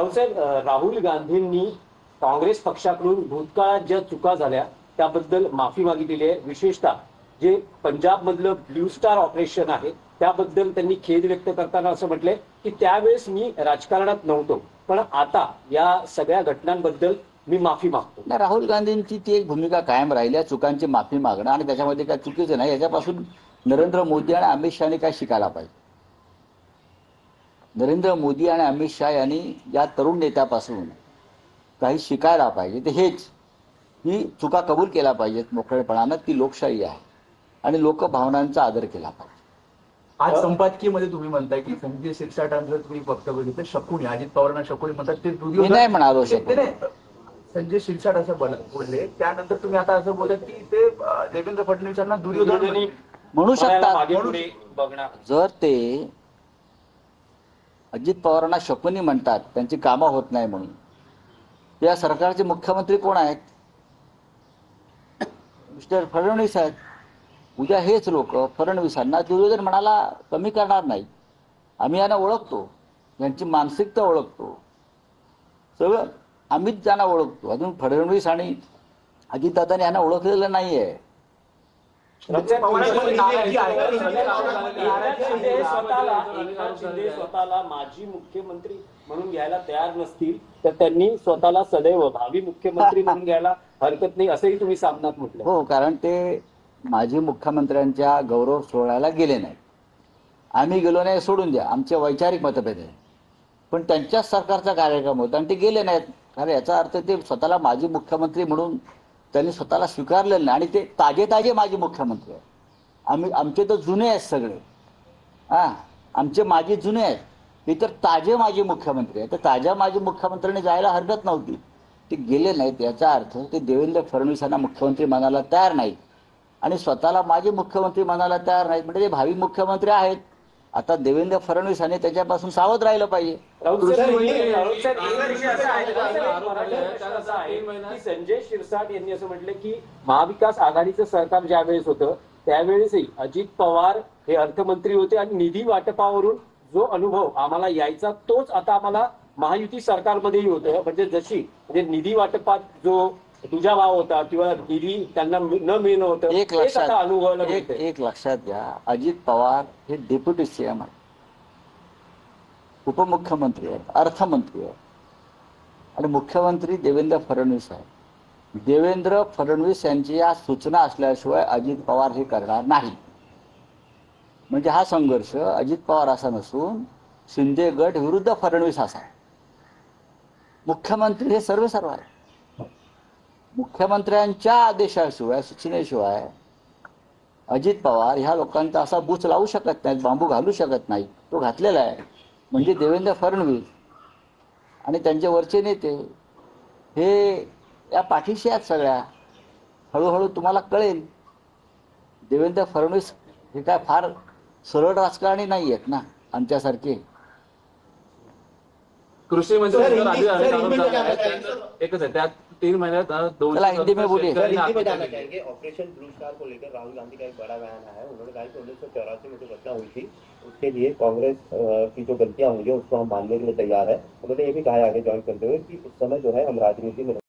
राहुल साहेब, राहुल गांधींनी काँग्रेस पक्षाकडून भूतकाळात ज्या चुका झाल्या त्याबद्दल माफी मागितलेली आहे. विशेषतः जे पंजाब मधलं ब्लू स्टार ऑपरेशन आहे त्याबद्दल त्यांनी खेद व्यक्त करताना असं म्हटलंय की त्यावेळेस मी राजकारणात नव्हतो, पण आता या सगळ्या घटनांबद्दल मी माफी मागतो. नाही, राहुल गांधींची ती एक भूमिका कायम राहिली आहे, चुकांची माफी मागणं, आणि त्याच्यामध्ये काय चुकीचं नाही. याच्यापासून नरेंद्र मोदी आणि अमित शहाने काय शिकायला पाहिजे. नरेंद्र मोदी आणि अमित शहा यांनी या तरुण नेत्यापासून काही शिकायला पाहिजे. ते हेच ही चुका कबूल केल्या पाहिजेत मोकळेपणानं. ती लोकशाही आहे आणि लोकभावनांचा आदर केला पाहिजे. आज संपादकीयमध्ये तुम्ही म्हणताय की संजय शिरसाटांचं तुम्ही वक्तव्य घेतलं, शकुनी अजित पवारांना शकुनी म्हणतात ते मी नाही म्हणालो शकुनी. संजय शिरसाट असं बोलले, त्यानंतर तुम्ही आता असं बोलत की ते देवेंद्र फडणवीसांना दुर्योधन म्हणू शकतात. बघणार जर ते अजित पवारांना शकुनी म्हणतात त्यांची कामं होत नाही म्हणून, या सरकारचे मुख्यमंत्री कोण आहेत? मिस्टर फडणवीस आहेत. उद्या हेच लोक फडणवीसांना दुर्योधन म्हणाला कमी करणार नाही. आम्ही यांना ओळखतो, यांची मानसिकता ओळखतो, सगळं आम्हीच त्यांना ओळखतो. अजून फडणवीस आणि अजितदादांनी यांना ओळखलेलं नाहीये. स्वतःला माजी मुख्यमंत्री म्हणून घ्यायला तयार नसतील तर त्यांनी स्वतःला सदैव भावी मुख्यमंत्री म्हणून घ्यायला हरकत नाही असंही तुम्ही सामनात म्हटलं. हो, कारण ते माजी मुख्यमंत्र्यांच्या गौरव सोहळ्याला गेले नाही. आम्ही गेलो नाही सोडून द्या, आमचे वैचारिक मतभेद आहे, पण त्यांच्याच सरकारचा कार्यक्रम होता आणि ते गेले नाहीत. कारण याचा अर्थ ते स्वतःला माजी मुख्यमंत्री म्हणून त्यांनी स्वतःला स्वीकारलेलं नाही. आणि ते ताजे माजी मुख्यमंत्री आहेत. आमचे तर जुने आहेत सगळे. आमचे माजी जुने आहेत, ते तर ताजे माजी मुख्यमंत्री आहेत. तर ताज्या माजी मुख्यमंत्र्यांनी जायला हरकत नव्हती. ते गेले नाहीत. याचा अर्थ ते देवेंद्र फडणवीसांना मुख्यमंत्री मानायला तयार नाहीत आणि स्वतःला माजी मुख्यमंत्री मानायला तयार नाहीत. म्हणजे ते भावी मुख्यमंत्री आहेत. आता देवेंद्र फडणवीसांनी त्याच्यापासून सावध राहिलं पाहिजे. संजय शिरसाट यांनी असं म्हटलं की महाविकास आघाडीचं सरकार ज्यावेळेस होतं त्यावेळेसही अजित पवार हे अर्थमंत्री होते आणि निधी वाटपावरून जो अनुभव आम्हाला यायचा तोच आता आम्हाला महायुती सरकारमध्येही होतं. म्हणजे जशी म्हणजे निधी वाटपात जो तुझा भाव होता किंवा निधी त्यांना न मिळणं होतं, एक लक्षात घ्या, अजित पवार हे डेप्युटी सीएम आहेत, उपमुख्यमंत्री आहेत, अर्थमंत्री आहेत आणि मुख्यमंत्री देवेंद्र फडणवीस आहेत. देवेंद्र फडणवीस यांची या सूचना असल्याशिवाय अजित पवार हे करणार नाही. म्हणजे हा संघर्ष अजित पवार असा नसून शिंदे गट विरुद्ध फडणवीस असा आहे. मुख्यमंत्री हे सर्व आहे. मुख्यमंत्र्यांच्या आदेशाशिवाय सूचनेशिवाय अजित पवार ह्या लोकांचा असा बूच लावू शकत नाहीत, बांबू घालू शकत नाहीत. तो घातलेला आहे. म्हणजे देवेंद्र फडणवीस आणि त्यांचे वरचे नेते हे या पाठीशी आहेत सगळ्या. हळूहळू तुम्हाला कळेल. देवेंद्र फडणवीस हे काय फार सरळ राजकारणी नाही आहेत ना आमच्यासारखे. कृषी मंत्री एकच आहे, त्यात 3 महिन्यात हिंदी में बोलिए। ऑपरेशन ब्लू स्टार को लेकर राहुल गांधी का एक बड़ा बयान आया है। उन्होंने कहा कि 1984 में जो घटना हुई थी उसके लिए कांग्रेस की जो गलतियां होंगी उसको हम मानने के लिए तैयार है। उन्होंने ये भी कहा आगे ज्वाइन करते हुए कि उस समय जो है हम राजनीति में